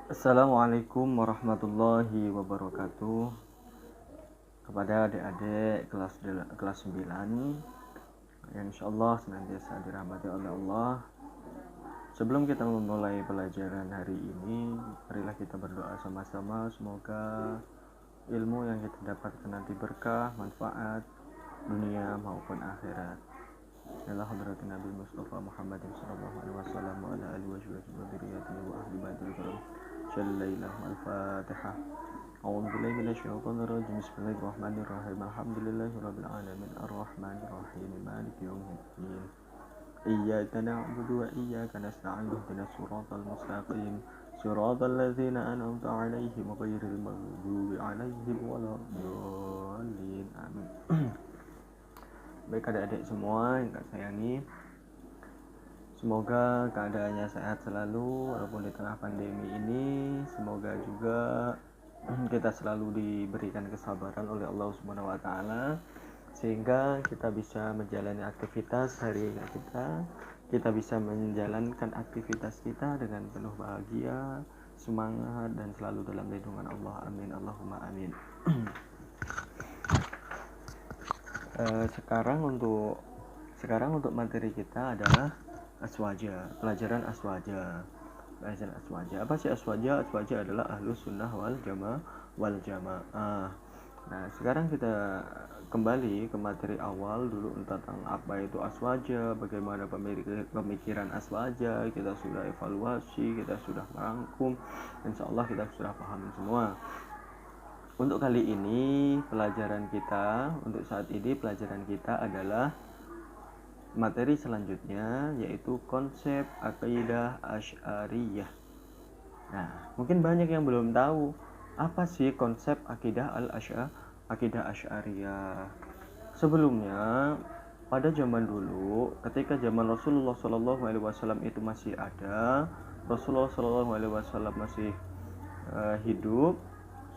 Assalamualaikum warahmatullahi wabarakatuh. Kepada adik-adik kelas 9 yang insyaallah senantiasa dirahmati oleh Allah. Sebelum kita memulai pelajaran hari ini, marilah kita berdoa sama-sama. Semoga ilmu yang kita dapatkan nanti berkah, manfaat dunia maupun akhirat. Ila hadratin Nabi Mustafa Muhammad sallallahu alaihi wasallam wa ala alihi wa dzurriyyatihi wa ahli baitil kiram. Shallallahu al-Fatihah. A'udzu billahi minasyaitonir rajim. Bismillahirrahmanirrahim. Alhamdulillahirabbil alamin arrahmanir rahim maliki yaumiddin. Iyyaka na'budu wa iyyaka nasta'in ihdinas siratal mustaqim. Siratal ladzina an'amta 'alaihim ghairil maghdubi 'alaihim waladdallin. Amin. Baik adik-adik semua yang tak sayangi, semoga keadaannya sehat selalu walaupun di tengah pandemi ini. Semoga juga kita selalu diberikan kesabaran oleh Allah Subhanahu wa taala sehingga kita bisa menjalani aktivitas hari kita bisa menjalankan aktivitas kita dengan penuh bahagia, semangat dan selalu dalam lindungan Allah. Amin Allahumma amin. Sekarang untuk materi kita adalah aswaja, pelajaran aswaja. Apa sih aswaja? Aswaja adalah ahlus sunnah wal jamaah. Nah, sekarang kita kembali ke materi awal dulu tentang apa itu aswaja, bagaimana pemikiran aswaja. Kita sudah evaluasi, kita sudah merangkum. Insyaallah kita sudah paham semua. Untuk kali ini pelajaran kita adalah materi selanjutnya, yaitu konsep akidah Asy'ariyah. Nah, mungkin banyak yang belum tahu apa sih konsep akidah Asy'ariyah. Sebelumnya, pada zaman dulu, ketika zaman Rasulullah SAW itu masih ada, Rasulullah SAW masih hidup,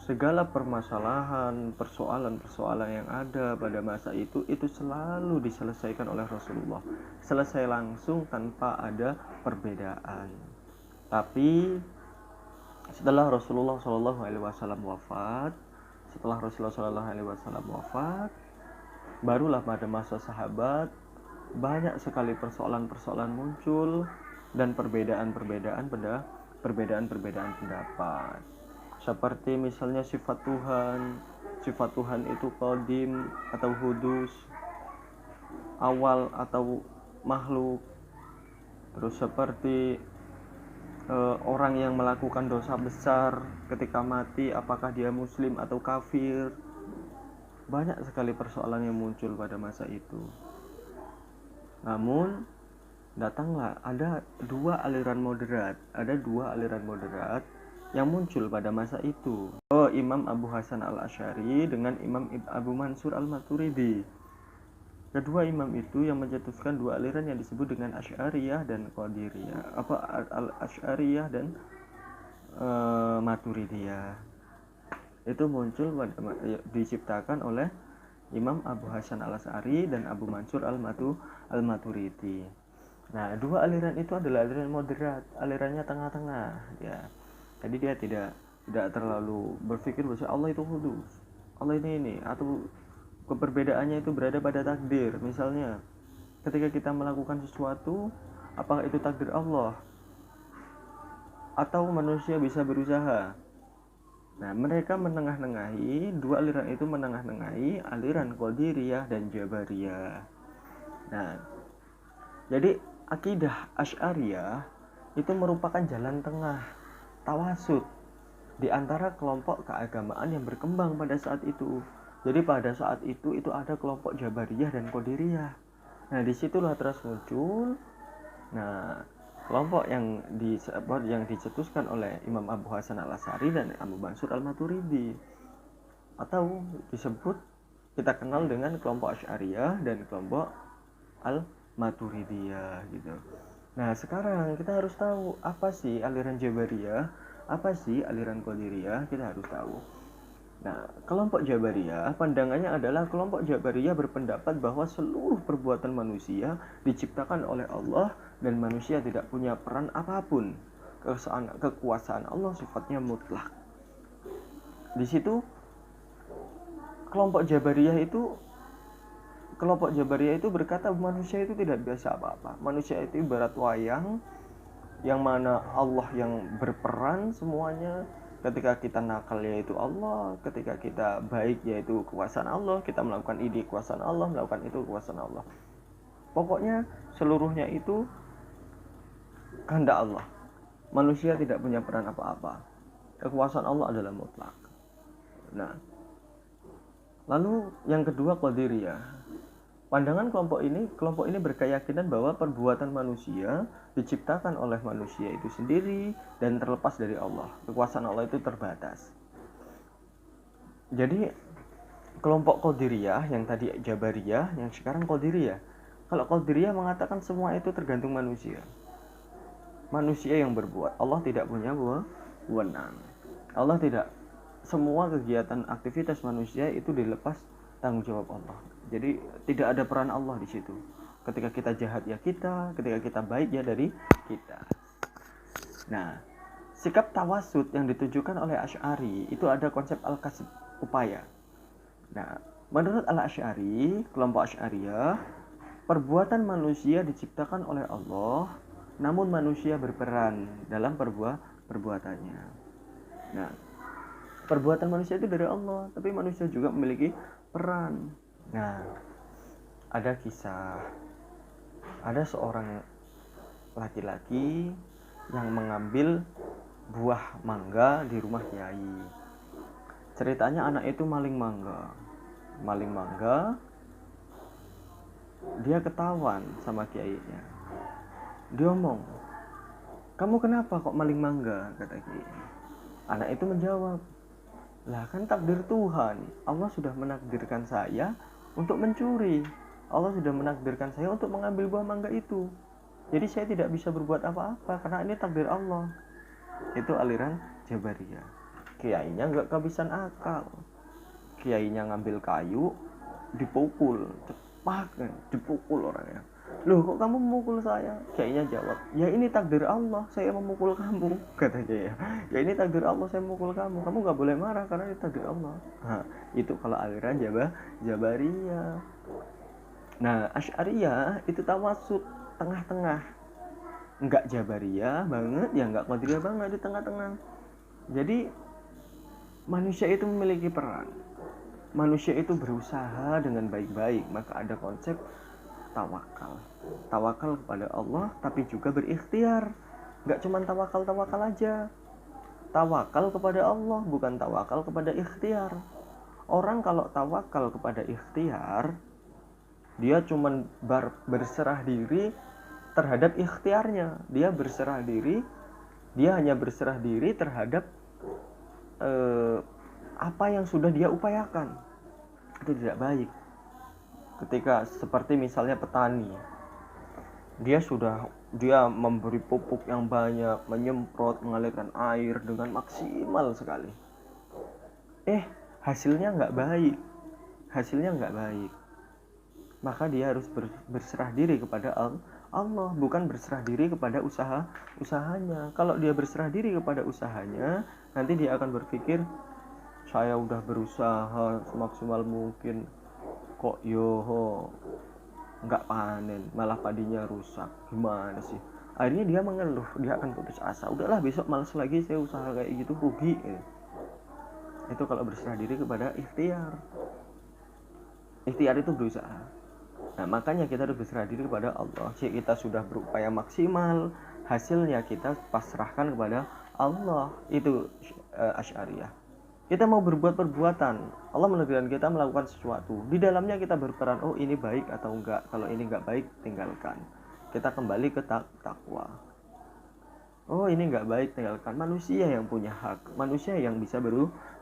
segala permasalahan, persoalan yang ada pada masa itu selalu diselesaikan oleh Rasulullah. Selesai langsung tanpa ada perbedaan. Tapi setelah Rasulullah SAW wafat, barulah pada masa sahabat banyak sekali persoalan-persoalan muncul dan perbedaan pendapat. Seperti misalnya sifat Tuhan itu qadim atau hudus, awal atau makhluk. Terus seperti orang yang melakukan dosa besar ketika mati, apakah dia muslim atau kafir. Banyak sekali persoalan yang muncul pada masa itu. Namun datanglah ada dua aliran moderat yang muncul pada masa itu. Imam Abu Hasan al-Asy'ari dengan Imam Abu Mansur al-Maturidi. Kedua imam itu yang mencetuskan dua aliran yang disebut dengan Asy'ariyah dan Qadiriyah. Al-Asy'ariyah dan Maturidiyah. Itu muncul diciptakan oleh Imam Abu Hasan al-Asy'ari dan Abu Mansur al-Maturidi. Nah, dua aliran itu adalah aliran moderat, alirannya tengah-tengah, ya. Jadi dia tidak terlalu berpikir bahwa Allah itu kudus, Allah ini, atau keperbedaannya itu berada pada takdir. Misalnya, ketika kita melakukan sesuatu, apakah itu takdir Allah atau manusia bisa berusaha? Nah, mereka dua aliran itu menengah-nengahi aliran Qadiriyah dan Jabariyah. Nah, jadi akidah Asy'ariyah itu merupakan jalan tengah, tawasud di antara kelompok keagamaan yang berkembang pada saat itu. Jadi pada saat itu ada kelompok Jabariyah dan Qadiriyah. Nah, disitulah terus muncul kelompok yang dicetuskan oleh Imam Abu Hasan al-Asy'ari dan Abu Mansur al-Maturidi, atau disebut kita kenal dengan kelompok Asy'ariyah dan kelompok al-Maturidiyah gitu. Nah, sekarang kita harus tahu apa sih aliran Jabariyah, apa sih aliran Qadiriyah, kita harus tahu. Nah, kelompok Jabariyah, pandangannya adalah kelompok Jabariyah berpendapat bahwa seluruh perbuatan manusia diciptakan oleh Allah dan manusia tidak punya peran apapun kekuasaan Allah sifatnya mutlak. Di situ kelompok Jabariyah itu berkata manusia itu tidak biasa apa-apa. Manusia itu ibarat wayang yang mana Allah yang berperan semuanya. Ketika kita nakal yaitu Allah, ketika kita baik yaitu kekuasaan Allah, kita melakukan ini kekuasaan Allah, melakukan itu kekuasaan Allah. Pokoknya seluruhnya itu kehendak Allah. Manusia tidak punya peran apa-apa. Kekuasaan Allah adalah mutlak. Nah, lalu yang kedua Qadiriyah. Pandangan kelompok ini berkeyakinan bahwa perbuatan manusia diciptakan oleh manusia itu sendiri dan terlepas dari Allah. Kekuasaan Allah itu terbatas. Jadi kelompok Qadiriyah yang tadi Jabariyah, yang sekarang Qadiriyah. Kalau Qadiriyah mengatakan semua itu tergantung manusia. Manusia yang berbuat. Allah tidak punya wewenang. Allah tidak, semua kegiatan aktivitas manusia itu dilepas tanggung jawab Allah. Jadi tidak ada peran Allah di situ. Ketika kita jahat ya kita, ketika kita baik ya dari kita. Nah, sikap tawasud yang ditujukan oleh Asy'ari itu ada konsep al-kasb, upaya. Nah, menurut al-Asy'ari, kelompok Asy'ariyah, perbuatan manusia diciptakan oleh Allah, namun manusia berperan dalam perbuatannya. Nah, perbuatan manusia itu dari Allah, tapi manusia juga memiliki peran. Nah, ada kisah, ada seorang laki-laki yang mengambil buah mangga di rumah kiai. Ceritanya anak itu maling mangga, dia ketahuan sama kiainya. Dia ngomong, "Kamu kenapa kok maling mangga?" kata kiai. Anak itu menjawab, "Lah kan takdir Tuhan, Allah sudah menakdirkan saya untuk mencuri. Allah sudah menakdirkan saya untuk mengambil buah mangga itu. Jadi saya tidak bisa berbuat apa-apa karena ini takdir Allah." Itu aliran Jabariyah. Kiainya nggak kehabisan akal. Kiainya ngambil kayu, dipukul, cepak kan, dipukul orangnya. "Loh kok kamu memukul saya?" Kiainya jawab, "Ya ini takdir Allah, saya memukul kamu." Kata Kiai, "Ya ini takdir Allah, saya memukul kamu. Kamu nggak boleh marah karena ini takdir Allah." Nah, itu kalau aliran Jabariyah. Nah, Asy'ariyah itu tawasud, tengah-tengah. Enggak Jabariyah banget, ya enggak Qadiriyah banget, di tengah-tengah. Jadi manusia itu memiliki peran. Manusia itu berusaha dengan baik-baik, maka ada konsep tawakal. Tawakal kepada Allah tapi juga berikhtiar. Enggak cuma tawakal aja. Tawakal kepada Allah, bukan tawakal kepada ikhtiar. Orang kalau tawakal kepada ikhtiar, dia cuma berserah diri terhadap ikhtiarnya. Dia hanya berserah diri terhadap apa yang sudah dia upayakan. Itu tidak baik. Ketika seperti misalnya petani, dia memberi pupuk yang banyak, menyemprot, mengalirkan air dengan maksimal sekali. Hasilnya nggak baik. Maka dia harus berserah diri kepada Allah, bukan berserah diri kepada usahanya. Kalau dia berserah diri kepada usahanya, nanti dia akan berpikir, saya udah berusaha semaksimal mungkin, kok nggak panen, malah padinya rusak, gimana sih? Akhirnya dia mengeluh, dia akan putus asa. Udahlah besok malas lagi, saya usaha kayak gitu rugi. Itu kalau berserah diri kepada ikhtiar. Ikhtiar itu berusaha. Nah, makanya kita harus berserah diri kepada Allah. Jika kita sudah berupaya maksimal, hasilnya kita pasrahkan kepada Allah. Itu Asy'ariyah. Kita mau berbuat perbuatan, Allah menakdirkan kita melakukan sesuatu. Di dalamnya kita berperan, oh ini baik atau enggak. Kalau ini enggak baik, tinggalkan. Kita kembali ke takwa. Oh ini enggak baik, tinggalkan. Manusia yang punya hak, manusia yang bisa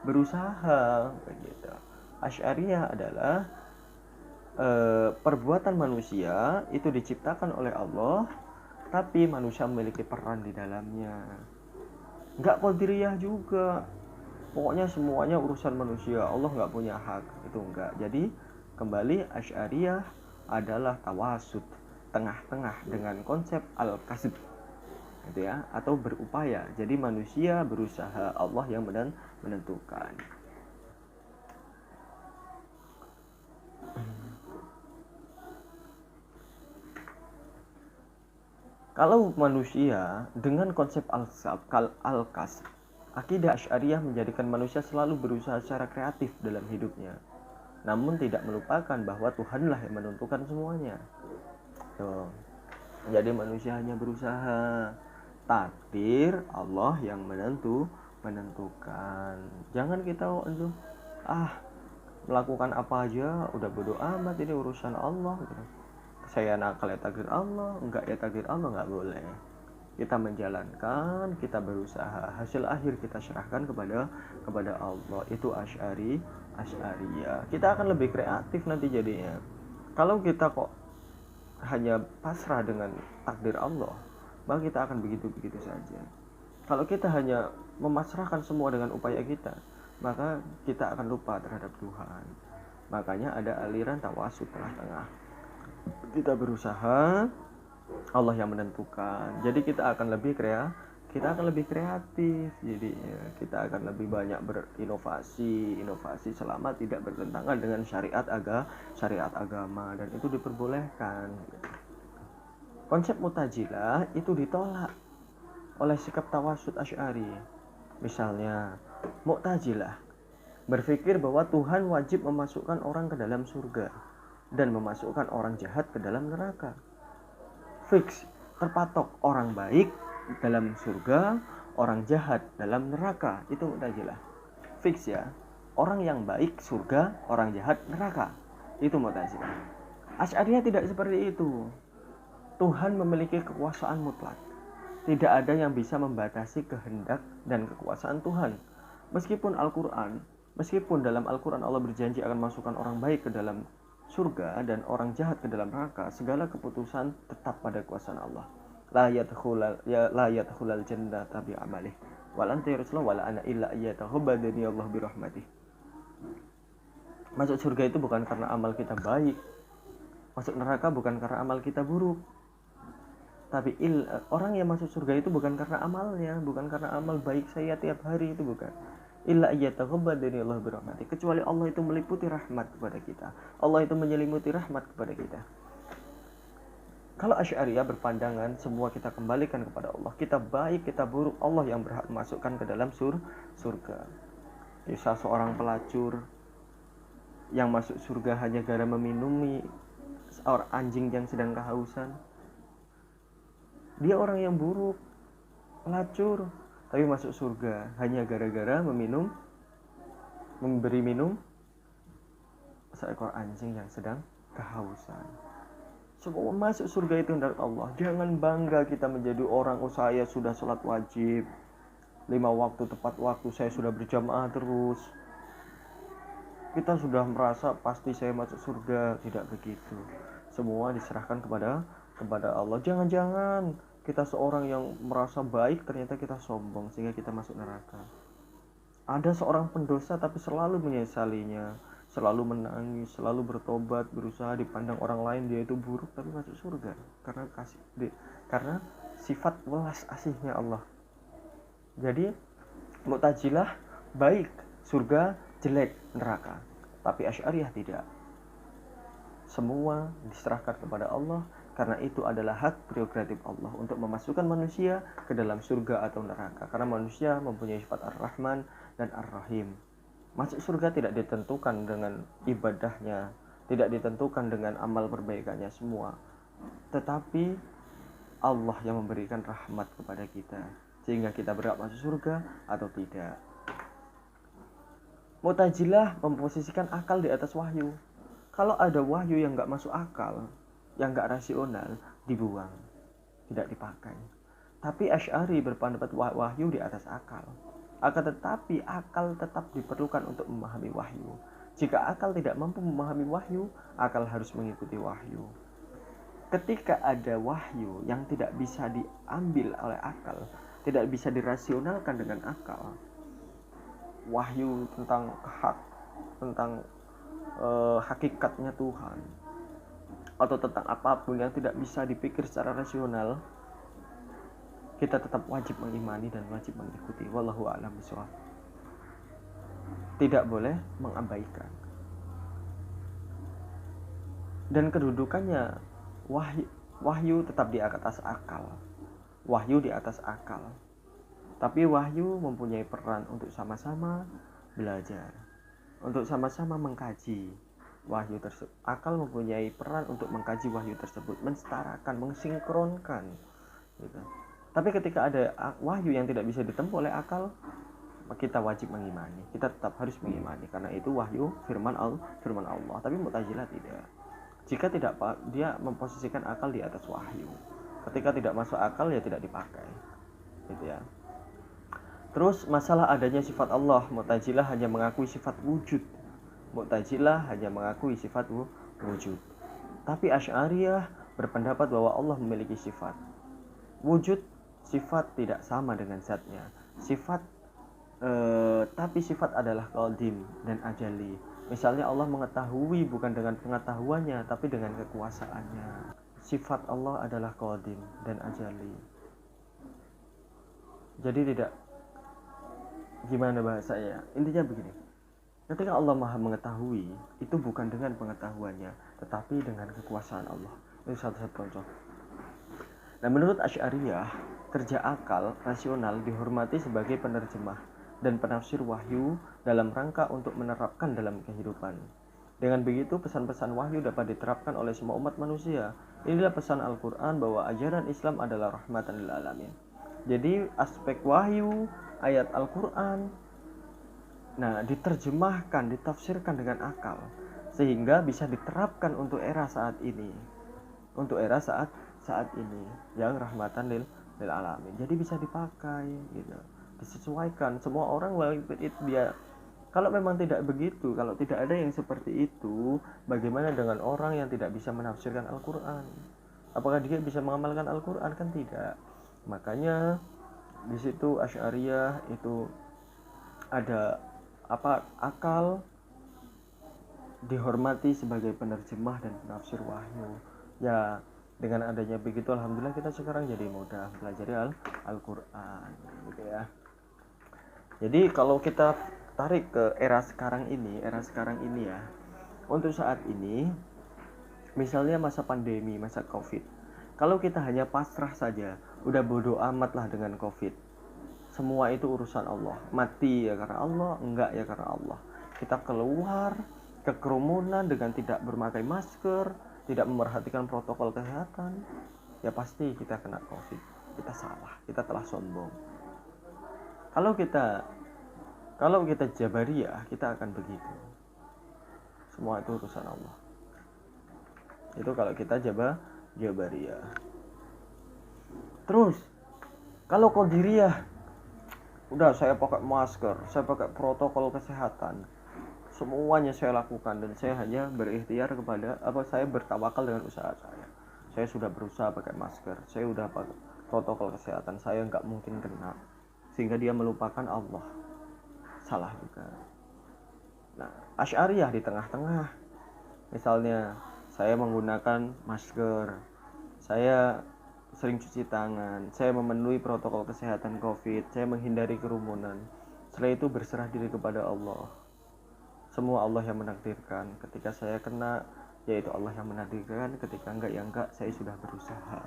berusaha. Begitu. Asy'ariyah adalah perbuatan manusia itu diciptakan oleh Allah, tapi manusia memiliki peran di dalamnya. Enggak Qadiriyah juga, pokoknya semuanya urusan manusia, Allah enggak punya hak. Itu enggak. Jadi kembali Asy'ariyah adalah tawasud, tengah-tengah dengan konsep al-kasb. gitu ya, atau berupaya. Jadi manusia berusaha, Allah yang menentukan. Kalau manusia dengan konsep al-kasb, akidah Asy'ariyah menjadikan manusia selalu berusaha secara kreatif dalam hidupnya, namun tidak melupakan bahwa Tuhanlah yang menentukan semuanya. Tuh. Jadi manusia hanya berusaha, takdir Allah yang menentukan. Jangan kita melakukan apa aja udah bodo amat, ini urusan Allah gitu. Saya nakal ya takdir Allah, enggak ya takdir Allah, enggak boleh. Kita menjalankan, kita berusaha, hasil akhir kita serahkan kepada Allah. Itu Asy'ariyah. Kita akan lebih kreatif nanti jadinya. Kalau kita kok hanya pasrah dengan takdir Allah, maka kita akan begitu-begitu saja. Kalau kita hanya memasrahkan semua dengan upaya kita, maka kita akan lupa terhadap Tuhan. Makanya ada aliran tawasud tengah-tengah. Kita berusaha, Allah yang menentukan. Jadi kita akan lebih kreatif. Jadi kita akan lebih banyak berinovasi selama tidak bertentangan dengan syariat agama, dan itu diperbolehkan. Konsep Mu'tazilah itu ditolak oleh sikap tawasud Asy'ari. Misalnya, Mu'tazilah berpikir bahwa Tuhan wajib memasukkan orang ke dalam surga dan memasukkan orang jahat ke dalam neraka. Fix, terpatok, orang baik dalam surga, orang jahat dalam neraka. Itu Mu'tazilah. Fix ya. Orang yang baik surga, orang jahat neraka. Itu Mu'tazilah. Asy'ariyah tidak seperti itu. Tuhan memiliki kekuasaan mutlak. Tidak ada yang bisa membatasi kehendak dan kekuasaan Tuhan. Meskipun dalam Al-Quran Allah berjanji akan masukkan orang baik ke dalam surga dan orang jahat ke dalam neraka, segala keputusan tetap pada kuasa Allah. La yadkhulul jannata bi amalih wal anta yarsul wala ana illa yatahabbadani Allah bi rahmatih. Masuk surga itu bukan karena amal kita baik. Masuk neraka bukan karena amal kita buruk. Tapi orang yang masuk surga itu bukan karena amalnya, bukan karena amal baik saya tiap hari, itu bukan. Illa yatahabbadani Allah bi rahmatih, kecuali Allah itu meliputi rahmat kepada kita. Allah itu menyelimuti rahmat kepada kita. Kalau Asy'ariyah berpandangan semua kita kembalikan kepada Allah. Kita baik, kita buruk, Allah yang berhak masukkan ke dalam surga. Kisah seorang pelacur yang masuk surga hanya gara meminumi seorang anjing yang sedang kehausan. Dia orang yang buruk, pelacur, tapi masuk surga hanya gara-gara memberi minum seekor anjing yang sedang kehausan. Semua masuk surga itu dari Allah. Jangan bangga kita menjadi orang, saya sudah sholat wajib 5 waktu tepat waktu, saya sudah berjamaah terus, kita sudah merasa pasti saya masuk surga. Tidak begitu. Semua diserahkan kepada Allah. Jangan-jangan kita seorang yang merasa baik ternyata kita sombong sehingga kita masuk neraka. Ada seorang pendosa tapi selalu menyesalinya, selalu menangis, selalu bertobat, berusaha dipandang orang lain dia itu buruk tapi masuk surga karena sifat welas asihnya Allah. Jadi Mu'tazilah baik surga, jelek neraka. Tapi Asy'ariyah tidak. Semua diserahkan kepada Allah, karena itu adalah hak prerogatif Allah untuk memasukkan manusia ke dalam surga atau neraka. Karena manusia mempunyai sifat Ar-Rahman dan Ar-Rahim. Masuk surga tidak ditentukan dengan ibadahnya, tidak ditentukan dengan amal perbaikannya semua, tetapi Allah yang memberikan rahmat kepada kita sehingga kita berhak masuk surga atau tidak. Mu'tazilah memposisikan akal di atas wahyu. Kalau ada wahyu yang gak masuk akal, yang gak rasional, dibuang, tidak dipakai. Tapi Asy'ari berpendapat wahyu di atas akal. Akan tetapi akal tetap diperlukan untuk memahami wahyu. Jika akal tidak mampu memahami wahyu, akal harus mengikuti wahyu. Ketika ada wahyu yang tidak bisa diambil oleh akal, tidak bisa dirasionalkan dengan akal, wahyu tentang hakikatnya Tuhan, atau tentang apapun yang tidak bisa dipikir secara rasional, kita tetap wajib mengimani dan wajib mengikuti. Wallahu a'lam bishawab. Tidak boleh mengabaikan. Dan kedudukannya wahyu tetap di atas akal. Wahyu di atas akal. Tapi wahyu mempunyai peran untuk sama-sama belajar, untuk sama-sama mengkaji wahyu tersebut. Akal mempunyai peran untuk mengkaji wahyu tersebut, mensetarakan, mensinkronkan gitu. Tapi ketika ada wahyu yang tidak bisa ditempuh oleh akal, kita wajib mengimani. Kita tetap harus mengimani karena itu wahyu firman Allah. Tapi Mu'tazilah tidak. Jika tidak, dia memposisikan akal di atas wahyu. Ketika tidak masuk akal ya tidak dipakai. Gitu ya. Terus masalah adanya sifat Allah, Mu'tazilah hanya mengakui sifat wujud. Mu'tazilah hanya mengakui sifat wujud. Tapi Asy'ariyah berpendapat bahwa Allah memiliki sifat. Wujud sifat tidak sama dengan zatnya. Tapi sifat adalah qadim dan ajali. Misalnya Allah mengetahui bukan dengan pengetahuannya, tapi dengan kekuasaannya. Sifat Allah adalah qadim dan ajali. Jadi tidak, gimana bahasanya? Intinya begini. Ketika Allah Maha mengetahui, itu bukan dengan pengetahuannya, tetapi dengan kekuasaan Allah. Itu satu contoh. Nah, menurut Asy'ariyah, kerja akal rasional dihormati sebagai penerjemah dan penafsir wahyu dalam rangka untuk menerapkan dalam kehidupan. Dengan begitu, pesan-pesan wahyu dapat diterapkan oleh semua umat manusia. Inilah pesan Al-Quran bahwa ajaran Islam adalah rahmatan lil alamin. Jadi aspek wahyu, ayat Al-Quran, diterjemahkan, ditafsirkan dengan akal, sehingga bisa diterapkan untuk era saat ini. Untuk era saat ini yang rahmatan lil alamin. Jadi bisa dipakai gitu. Disesuaikan semua orang dia. Kalau memang tidak begitu, kalau tidak ada yang seperti itu, bagaimana dengan orang yang tidak bisa menafsirkan Al-Quran? Apakah dia bisa mengamalkan Al-Quran? Kan tidak. Makanya di situ Asy'ariyah itu ada akal dihormati sebagai penerjemah dan penafsir wahyu. Ya, dengan adanya begitu alhamdulillah kita sekarang jadi mudah belajar Al-Quran gitu ya. Jadi kalau kita tarik ke era sekarang ini ya, untuk saat ini misalnya masa pandemi, masa Covid, kalau kita hanya pasrah saja, udah bodoh amat lah dengan Covid, semua itu urusan Allah, mati ya karena Allah, enggak ya karena Allah, kita keluar ke kerumunan dengan tidak berpakai masker, tidak memperhatikan protokol kesehatan, ya pasti kita kena Covid. Kita salah, kita telah sombong. Kalau kita Jabariyah, kita akan begitu. Semua itu urusan Allah. Itu kalau kita Jabariyah. Terus kalau Qadiriyah, udah saya pakai masker, saya pakai protokol kesehatan, semuanya saya lakukan dan saya hanya berikhtiar saya bertawakal dengan usaha saya. Saya sudah berusaha pakai masker, saya sudah pakai protokol kesehatan, saya nggak mungkin kena, sehingga dia melupakan Allah. Salah juga. Nah, Asy'ariyah di tengah-tengah. Misalnya saya menggunakan masker, saya sering cuci tangan, saya memenuhi protokol kesehatan Covid, saya menghindari kerumunan. Setelah itu berserah diri kepada Allah. Semua Allah yang menakdirkan. Ketika saya kena, yaitu Allah yang menakdirkan. Ketika enggak, saya sudah berusaha.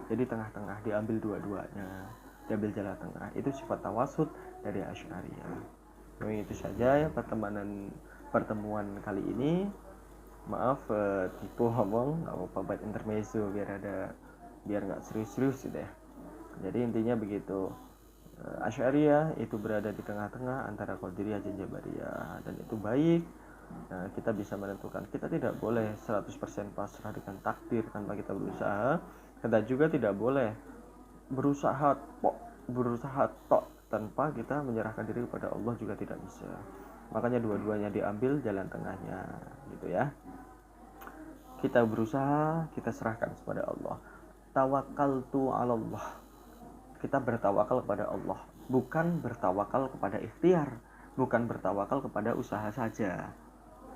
Jadi tengah-tengah, diambil dua-duanya, diambil jalan tengah. Itu sifat tawasud dari Asy'ariyah. Itu saja ya pertemuan kali ini. Maaf tipu ngomong, nggak apa-apa buat intermezzo biar nggak serius-serius gitu ya. Jadi intinya begitu. Asy'ariyah itu berada di tengah-tengah antara Qadiriyah dan Jabariyah, dan itu baik. Nah, kita bisa menentukan, kita tidak boleh 100% pasrah dengan takdir tanpa kita berusaha. Kita juga tidak boleh berusaha tok tanpa kita menyerahkan diri kepada Allah, juga tidak bisa. Makanya dua-duanya diambil jalan tengahnya gitu ya. Kita berusaha, kita serahkan kepada Allah. Tawakkaltu 'alallah. Kita bertawakal kepada Allah, bukan bertawakal kepada ikhtiar, bukan bertawakal kepada usaha saja.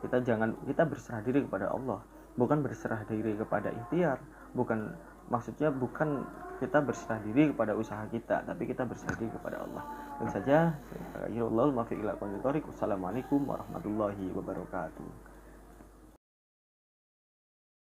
Kita berserah diri kepada Allah, bukan berserah diri kepada ikhtiar. bukan maksudnya bukan kita berserah diri kepada usaha kita, tapi kita berserah diri kepada Allah. Dan saja, Assalamualaikum warahmatullahi wabarakatuh.